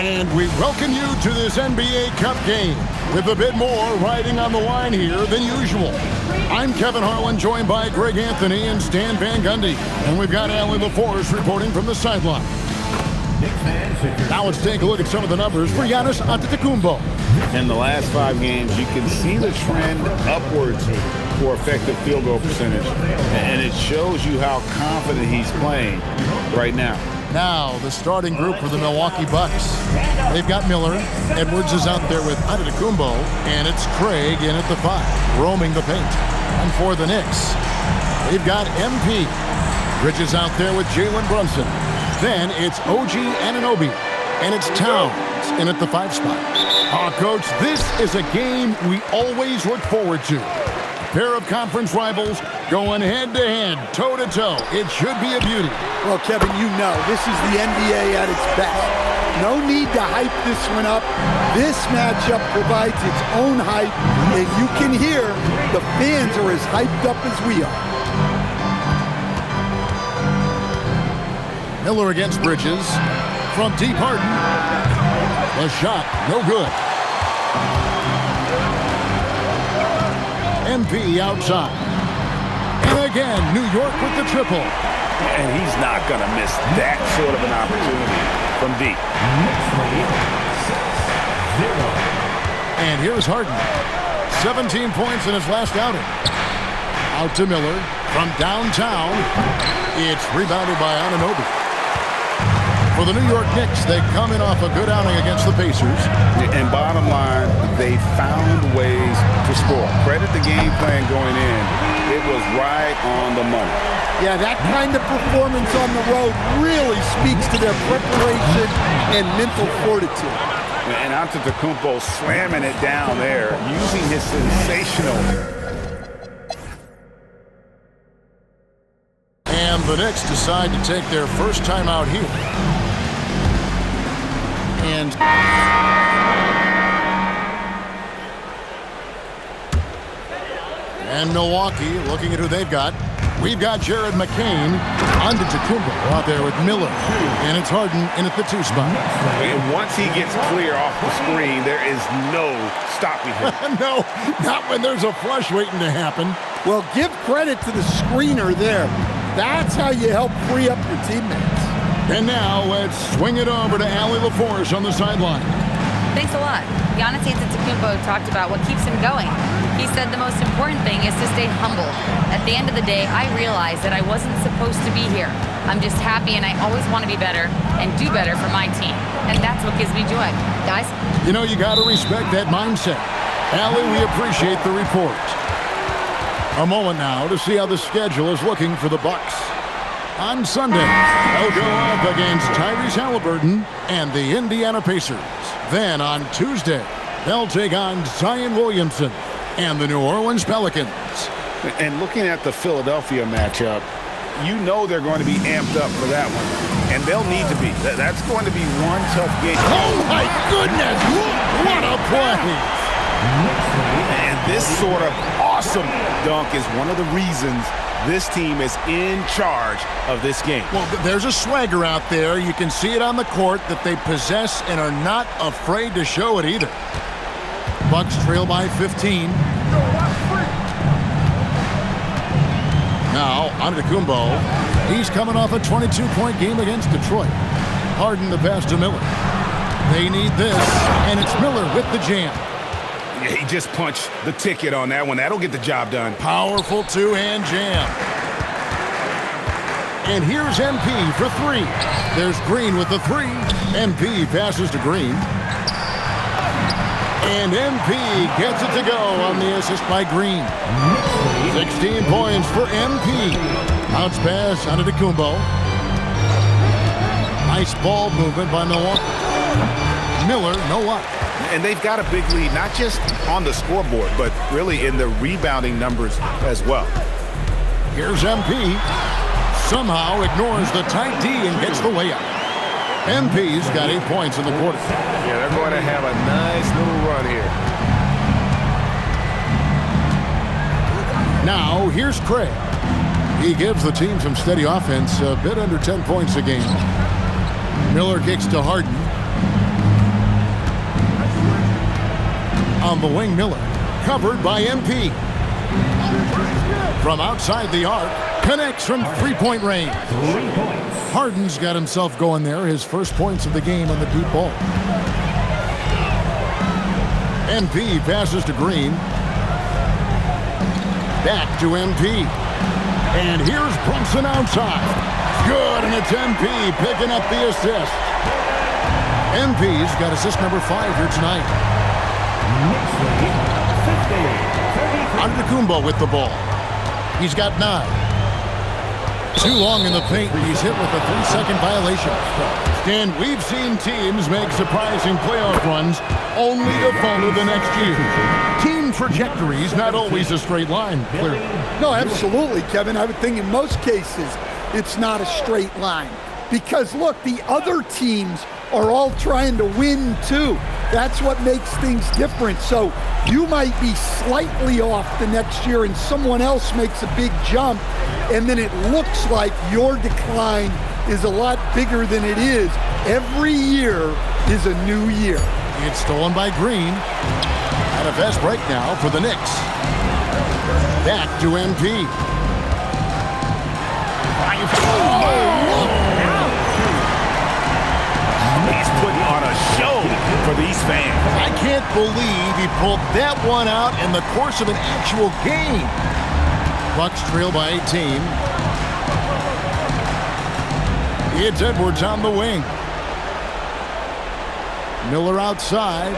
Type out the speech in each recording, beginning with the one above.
And we welcome you to this NBA Cup game with a bit more riding on the line here than usual. I'm Kevin Harlan, joined by Greg Anthony and Stan Van Gundy. And we've got Allie LaForce reporting from the sideline. Now let's take a look at some of the numbers for Giannis Antetokounmpo. In the last 5 games, you can see the trend upwards for effective field goal percentage. And it shows you how confident he's playing right now. Now, the starting group for the Milwaukee Bucks. They've got Miller. Edwards is out there with Antetokounmpo, and it's Craig in at the 5, roaming the paint. And for the Knicks, they've got MP. Bridges out there with Jalen Brunson. Then it's OG Anunoby, and it's Towns in at the 5 spot. Coach, this is a game we always look forward to. A pair of conference rivals going head-to-head, toe-to-toe. It should be a beauty. Well, Kevin, you know, this is the NBA at its best. No need to hype this one up. This matchup provides its own hype, and you can hear the fans are as hyped up as we are. Miller against Bridges. From deep, Harden. The shot, no good. MP outside. And again, New York with the triple. And he's not going to miss that sort of an opportunity from deep. And here's Harden. 17 points in his last outing. Out to Miller. From downtown, it's rebounded by Anunoby. For the New York Knicks, they come in off a good outing against the Pacers. And bottom line, they found ways to score. Credit the game plan going in. It was right on the money. Yeah, that kind of performance on the road really speaks to their preparation and mental fortitude. And Antetokounmpo slamming it down there, using his sensational. And the Knicks decide to take their first time out here. And Milwaukee, looking at who they've got. We've got Jared McCain, Antetokounmpo out there with Miller. And it's Harden in at the 2 spot. And once he gets clear off the screen, there is no stopping him. No, not when there's a flush waiting to happen. Well, give credit to the screener there. That's how you help free up your teammates. And now let's swing it over to Allie LaForce on the sideline. Thanks a lot. Giannis Antetokounmpo talked about what keeps him going. He said the most important thing is to stay humble. At the end of the day, I realized that I wasn't supposed to be here. I'm just happy, and I always want to be better and do better for my team. And that's what gives me joy. Guys? You know, you got to respect that mindset. Allie, we appreciate the report. A moment now to see how the schedule is looking for the Bucks. On Sunday, they'll go up against Tyrese Halliburton and the Indiana Pacers. Then on Tuesday, they'll take on Zion Williamson and the New Orleans Pelicans. And looking at the Philadelphia matchup, you know they're going to be amped up for that one. And they'll need to be. That's going to be one tough game. Oh, my goodness! What a play! And this sort of awesome dunk is one of the reasons this team is in charge of this game. Well, there's a swagger out there. You can see it on the court that they possess and are not afraid to show it either. Bucks trail by 15. Now, Antetokounmpo. He's coming off a 22-point game against Detroit. Harden the pass to Miller. They need this, and it's Miller with the jam. Yeah, he just punched the ticket on that one. That'll get the job done. Powerful two-hand jam. And here's MP for 3. There's Green with the 3. MP passes to Green. And MP gets it to go on the assist by Green. 16 points for MP. Bounce pass Antetokounmpo. Nice ball movement by Milwaukee. Miller, no luck. And they've got a big lead, not just on the scoreboard, but really in the rebounding numbers as well. Here's MP. Somehow ignores the tight D and gets the layup. MP's got 8 points in the quarter. Yeah, they're going to have a nice little run here. Now, here's Craig. He gives the team some steady offense, a bit under 10 points a game. Miller kicks to Harden. On the wing, Miller. Covered by MP. From outside the arc. Connects from three-point range. Harden's got himself going there. His first points of the game on the deep ball. MP passes to Green. Back to MP. And here's Brunson outside. Good, and it's MP picking up the assist. MP's got assist number 5 here tonight. Antetokounmpo with the ball. He's got 9. Too long in the paint, and he's hit with a 3-second violation. And we've seen teams make surprising playoff runs only to falter the next year. Team trajectory's not always a straight line, clearly. No, absolutely, Kevin. I would think in most cases it's not a straight line. Because, look, the other teams are all trying to win, too. That's what makes things different. So you might be slightly off the next year and someone else makes a big jump, and then it looks like your decline is a lot bigger than it is. Every year is a new year. It's stolen by Green. And a fast break now for the Knicks. Back to MP. He's putting on a show for these fans. I can't believe he pulled that one out in the course of an actual game. Bucks trail by 18. It's Edwards on the wing. Miller outside.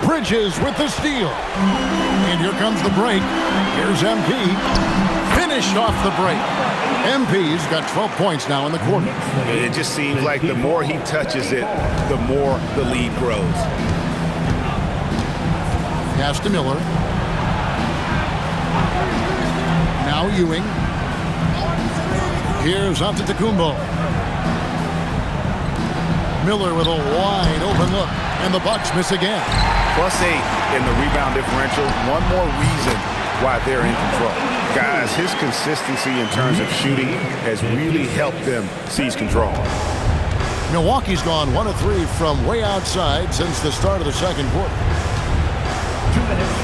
Bridges with the steal. And here comes the break. Here's MP. Finished off the break. MP's got 12 points now in the quarter. It just seems like the more he touches it, the more the lead grows. Pass to Miller. Now Ewing. Here's Antetokounmpo. Miller with a wide open look. And the Bucks miss again. +8 in the rebound differential. One more reason why they're in control. Guys, his consistency in terms of shooting has really helped them seize control. Milwaukee's gone 1 of 3 from way outside since the start of the second quarter.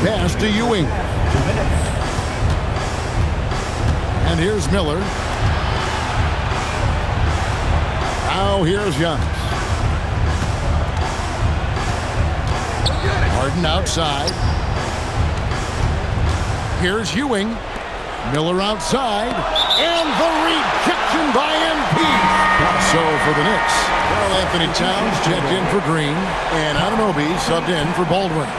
Pass to Ewing. And here's Miller. Now here's Giannis. Harden outside. Here's Ewing. Miller outside. And the rejection by MP. So for the Knicks, Karl Anthony Towns checked in for Green. And Anunoby subbed in for Baldwin.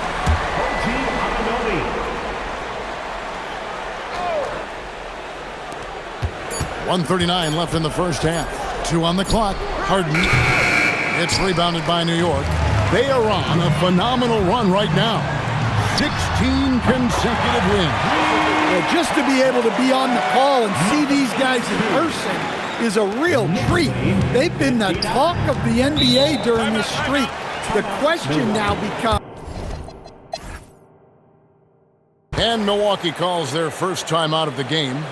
.139 left in the first half. 2 on the clock. Harden. It's rebounded by New York. They are on a phenomenal run right now. 16 consecutive wins. Well, just to be able to be on the call and see these guys in person is a real treat. They've been the talk of the NBA during this streak. The question now becomes... And Milwaukee calls their first time out of the game.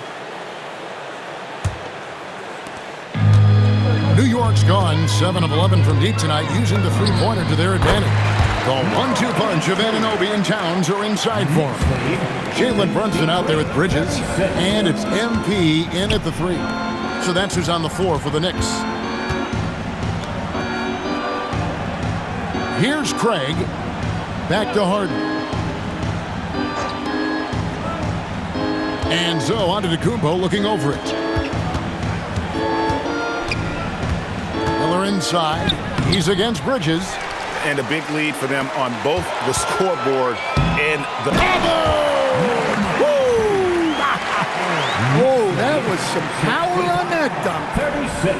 New York's gone 7 of 11 from deep tonight, using the three-pointer to their advantage. The 1-2 punch of Anunoby and Towns are inside for him. Jalen Brunson out there with Bridges, and it's MP in at the 3. So that's who's on the floor for the Knicks. Here's Craig. Back to Harden. And so Antetokounmpo looking over it. Miller inside. He's against Bridges. And a big lead for them on both the scoreboard and the... Whoa, that was some power on that dunk. 36.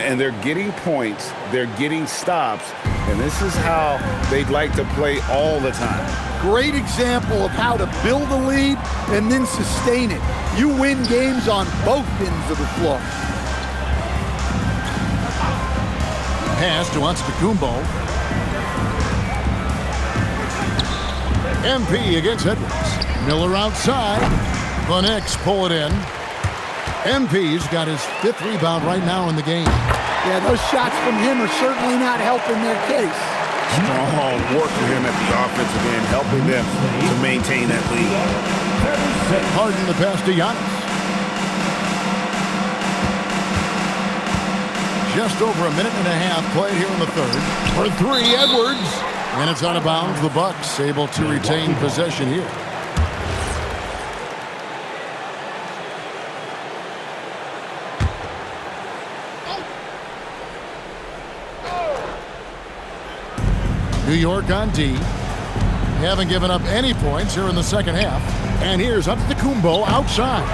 And they're getting points. They're getting stops. And this is how they'd like to play all the time. Great example of how to build a lead and then sustain it. You win games on both ends of the floor. Pass to Antetokounmpo. MP against Edwards. Miller outside. The Knicks pull it in. MP's got his 5th rebound right now in the game. Yeah, those shots from him are certainly not helping their case. Strong work for him at the offensive end, helping them to maintain that lead. Harden the pass to Giannis. Just over a minute and a half played here in the third. For three, Edwards. And it's out of bounds. The Bucks able to retain possession here. New York on D. Haven't given up any points here in the second half. And here's Antetokounmpo outside.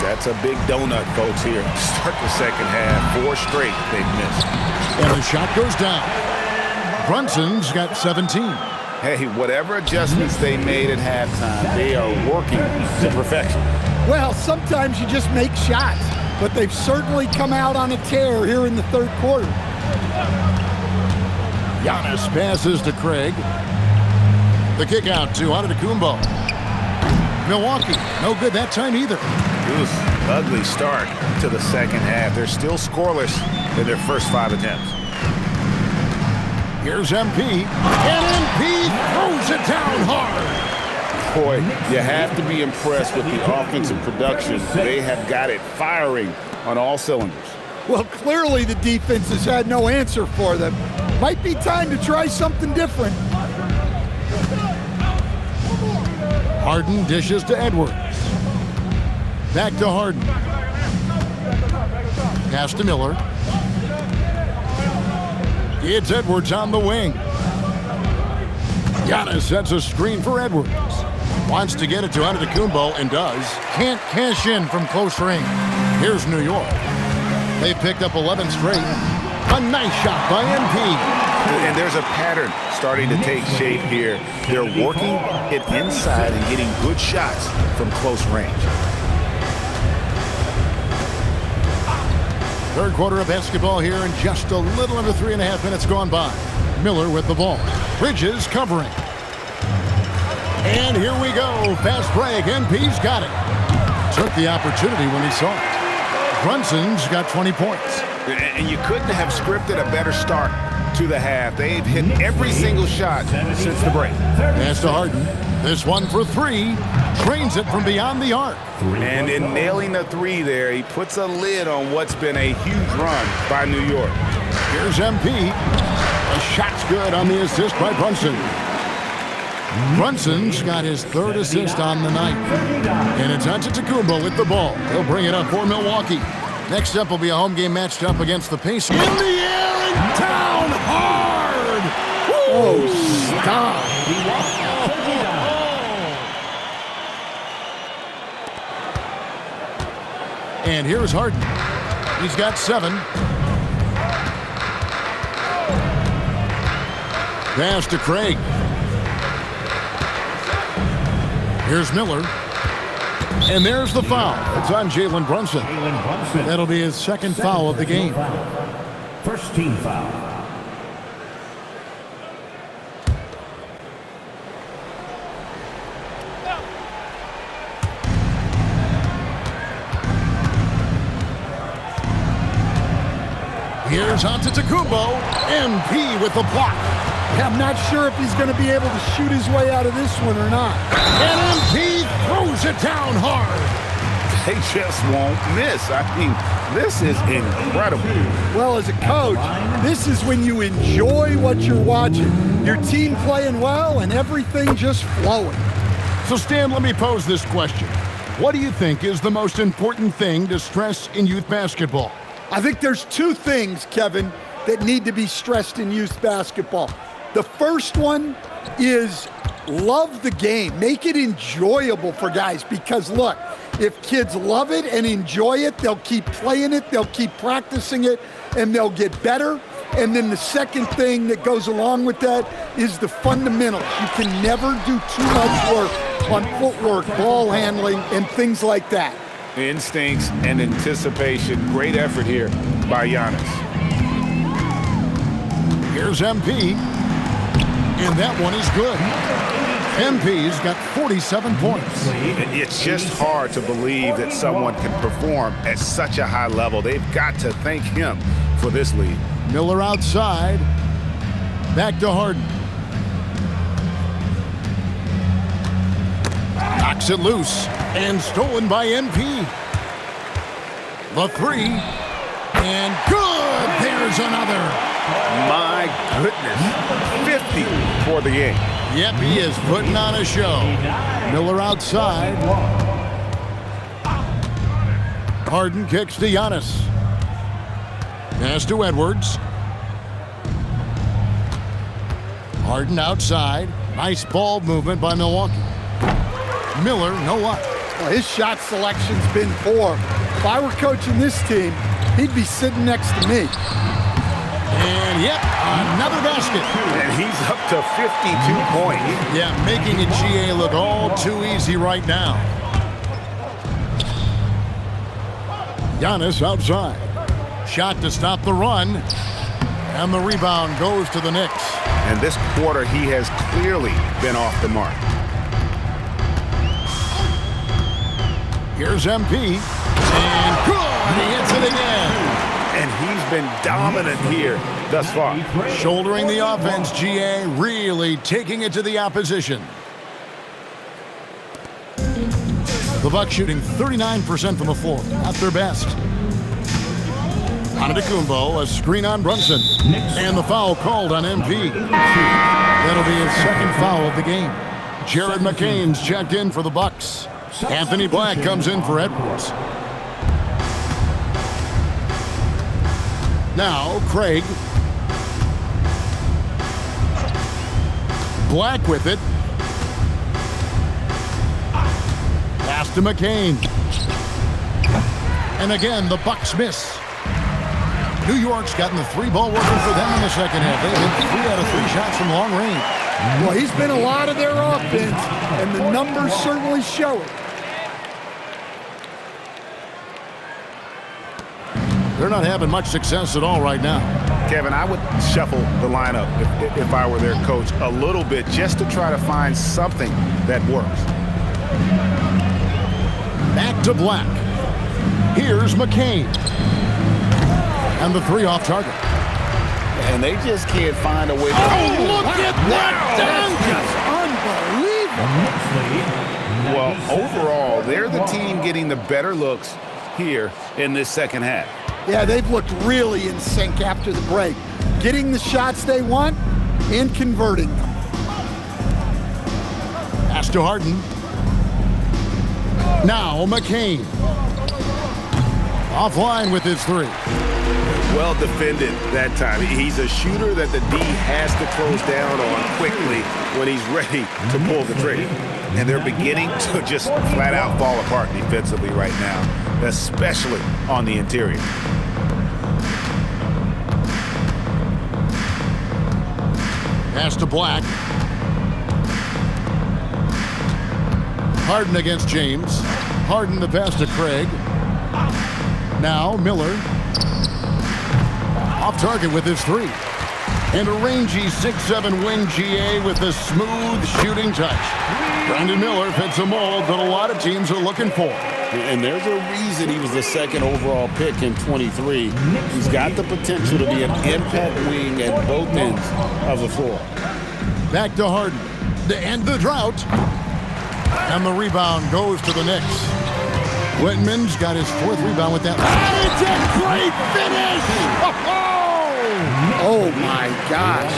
That's a big donut, folks, here. Start the second half. 4 straight they've missed. And the shot goes down. Brunson's got 17. Hey, whatever adjustments they made at halftime, they are working to perfection. Well, sometimes you just make shots, but they've certainly come out on a tear here in the third quarter. Giannis passes to Craig. The kick out to Antetokounmpo. Milwaukee, no good that time either. Oof, ugly start to the second half. They're still scoreless in their first 5 attempts. Here's MP, and MP throws it down hard. Boy, you have to be impressed with the offensive production. They have got it firing on all cylinders. Well, clearly the defense has had no answer for them. Might be time to try something different. Harden dishes to Edwards. Back to Harden. Pass to Miller. It's Edwards on the wing. Giannis sets a screen for Edwards. Wants to get it to Antetokounmpo and does. Can't cash in from close range. Here's New York. They picked up 11 straight. A nice shot by MP. And there's a pattern starting to take shape here. They're working it inside and getting good shots from close range. Third quarter of basketball here, and just a little under 3.5 minutes gone by. Miller with the ball. Bridges covering. And here we go. Fast break. MP's got it. Took the opportunity when he saw it. Brunson's got 20 points. And you couldn't have scripted a better start to the half. They've hit every single shot since the break. Pass to Harden. This one for 3. Drains it from beyond the arc. And in nailing the 3 there, he puts a lid on what's been a huge run by New York. Here's MP. The shot's good on the assist by Brunson. Brunson's got his 3rd assist on the night. And it's Antetokounmpo with the ball. He'll bring it up for Milwaukee. Next up will be a home game matched up against the Pacers. In the air and down hard! Oh, stop. And here's Harden. He's got 7. Pass to Craig. Here's Miller. And there's the foul. It's on Jalen Brunson. That'll be his 2nd foul of the game. First team foul. Here's Antetokounmpo. MP with the block. I'm not sure if he's going to be able to shoot his way out of this one or not. And MP throws it down hard. They just won't miss. I mean, this is incredible. Well, as a coach, this is when you enjoy what you're watching. Your team playing well and everything just flowing. So, Stan, let me pose this question. What do you think is the most important thing to stress in youth basketball? I think there's 2 things, Kevin, that need to be stressed in youth basketball. The first one is love the game. Make it enjoyable for guys because, look, if kids love it and enjoy it, they'll keep playing it, they'll keep practicing it, and they'll get better. And then the second thing that goes along with that is the fundamentals. You can never do too much work on footwork, ball handling, and things like that. Instincts and anticipation. Great effort here by Giannis. Here's MP. And that one is good. MP's got 47 points. It's just hard to believe that someone can perform at such a high level. They've got to thank him for this lead. Miller outside. Back to Harden. Knocks it loose and stolen by MP. The three, and good! There's another. My goodness, 50 for the game. Yep, he is putting on a show. Miller outside. Harden kicks to Giannis. Pass to Edwards. Harden outside. Nice ball movement by Milwaukee. Miller, no luck. Well, his shot selection's been poor. If I were coaching this team, he'd be sitting next to me. And yep, another basket. And he's up to 52 points. Yeah, making a GA look all too easy right now. Giannis outside. Shot to stop the run. And the rebound goes to the Knicks. And this quarter, he has clearly been off the mark. Here's MP. And good! He hits it again. And he's been dominant here thus far. Shouldering the offense, GA really taking it to the opposition. The Bucks shooting 39% from the floor, not their best. Antetokounmpo, a screen on Brunson. And the foul called on MP. That'll be his second foul of the game. Jared McCain's checked in for the Bucks. Anthony Black comes in for Edwards. Now, Craig. Black with it. Pass to McCain. And again, the Bucks miss. New York's gotten the three ball working for them in the second half. They've hit 3 out of 3 shots from long range. Well, he's been a lot of their offense, and the numbers certainly show it. They're not having much success at all right now. Kevin, I would shuffle the lineup if I were their coach a little bit just to try to find something that works. Back to Black. Here's McCain. And the three off target. And they just can't find a way to... Oh, look at that dunk! Unbelievable. Well, overall, they're the team getting the better looks here in this second half. Yeah, they've looked really in sync after the break. Getting the shots they want and converting them. Pass to Harden. Now McCain. Offline with his three. Well defended that time. He's a shooter that the D has to close down on quickly when he's ready to pull the trigger. And they're beginning to just flat out fall apart defensively right now, especially on the interior. Pass to Black. Harden against James. Harden the pass to Craig. Now Miller. Off target with his three. And a rangy 6'7" wing GA with a smooth shooting touch. Brandon Miller fits a mold that a lot of teams are looking for. And there's a reason he was the second overall pick in 23. He's got the potential to be an impact wing at both ends of the floor. Back to Harden to end the drought. And the rebound goes to the Knicks. Whitman's got his fourth rebound with that. And it's a great finish! Oh, my gosh.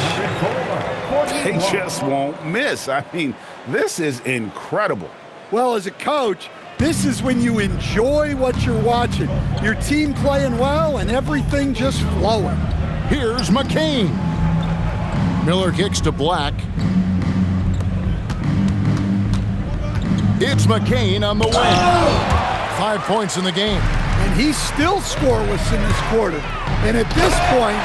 They just won't miss. I mean, this is incredible. Well, as a coach, this is when you enjoy what you're watching. Your team playing well and everything just flowing. Here's McCain. Miller kicks to Black. It's McCain on the wing. 5 points in the game. And he's still scoreless in this quarter. And at this point,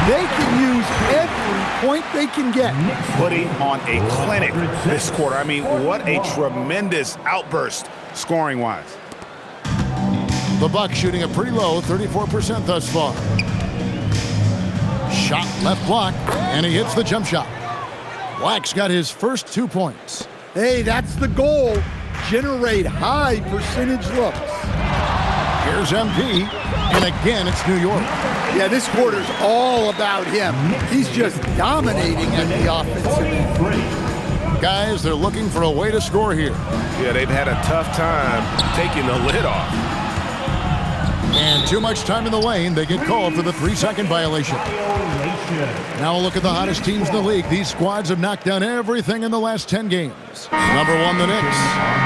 they can use every point they can get. Putting on a clinic this quarter. I mean, what a tremendous outburst scoring-wise. The Bucks shooting a pretty low 34% thus far. Shot left block, and he hits the jump shot. Black's got his first 2 points. Hey, that's the goal. Generate high percentage looks. Here's MP, and again it's New York. Yeah, this quarter's all about him. He's just dominating at the offensive end. Guys, they're looking for a way to score here. Yeah, they've had a tough time taking the lid off. And too much time in the lane. They get called for the 3-second violation. Now a look at the hottest teams in the league. These squads have knocked down everything in the last 10 games. Number 1, the Knicks.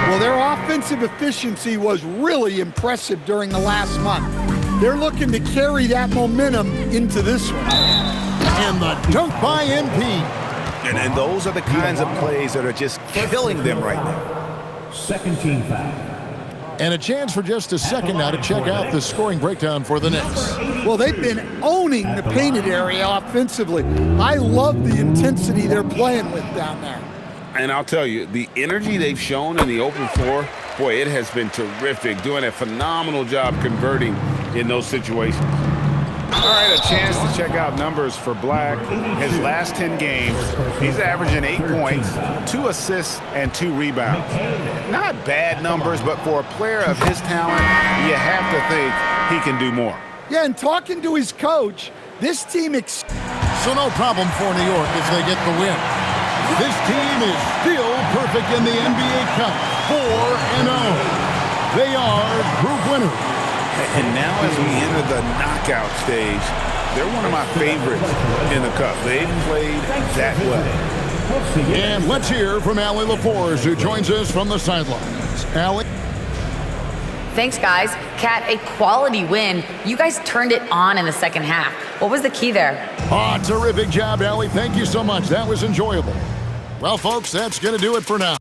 Well, their offensive efficiency was really impressive during the last month. They're looking to carry that momentum into this one. And the dunk by MP. And those are the kinds of plays that are just killing them right now. Second team foul. And a chance for just a second now to check out the scoring breakdown for the Knicks. Well, they've been owning the painted area offensively. I love the intensity they're playing with down there. And I'll tell you, the energy they've shown in the open floor, boy, it has been terrific, doing a phenomenal job converting in those situations. All right, a chance to check out numbers for Black. His last 10 games, he's averaging 8 points, 2 assists, and 2 rebounds. Not bad numbers, but for a player of his talent, you have to think he can do more. Yeah, and talking to his coach, this team... So no problem for New York as they get the win. This team is still perfect in the NBA Cup, 4-0. They are group winners. And now as we enter the knockout stage, they're one of my favorites in the Cup. They've played that well. And let's hear from Allie LaForge, who joins us from the sidelines. Allie? Thanks, guys. Kat, a quality win. You guys turned it on in the second half. What was the key there? Oh, terrific job, Allie. Thank you so much. That was enjoyable. Well, folks, that's going to do it for now.